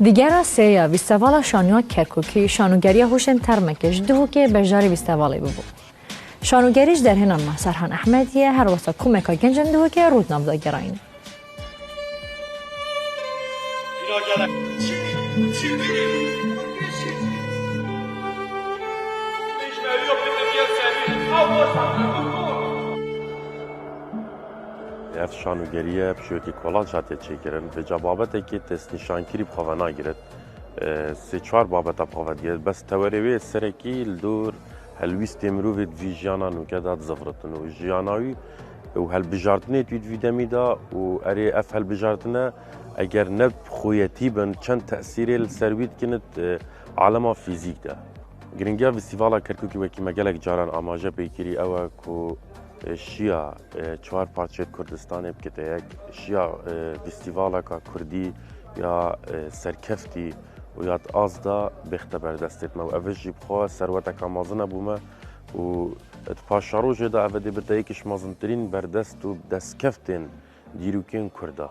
دیگر سیا ویستوالا شانیا کرکوکی شانوگری هوشن ترمکش دو که بجاری ویستوالی ببود. شانوگریش در هنان ما سرحان احمدیه هر واسه کمکا گنجن دو که رود نبضا گراین. اف شانوگریه بشوکی کلان شاته چیکرن به جوابته که تست نشانگیری بخوانا گیرد سه چهار بابتا بخواد گیرد بس توریوی سرکی لدور هلویست مروفید وی جانا نوکدات زفرتن و جاناوی و هل بجارتنه توید ویدمی دا و اری اف هل بجارتنه اگر نب خویتی بن چند تأثیری لسروید کنت عالم فیزیک ده گرینگیا فستیوالا کرکوکی وکی مگلک جاران آماجه پیکری اوه کو شیا چهار پارچه کردستان بکته یک شیا فستیوالا کا کردی یا سرکفتی و یاد آزدا بختبر دستت ما و اوش بخوا ثروت کامازن بومه و پاشارو جدا اوه بده یکش مازنترین بردست و دستکفتن دیروکین کرده.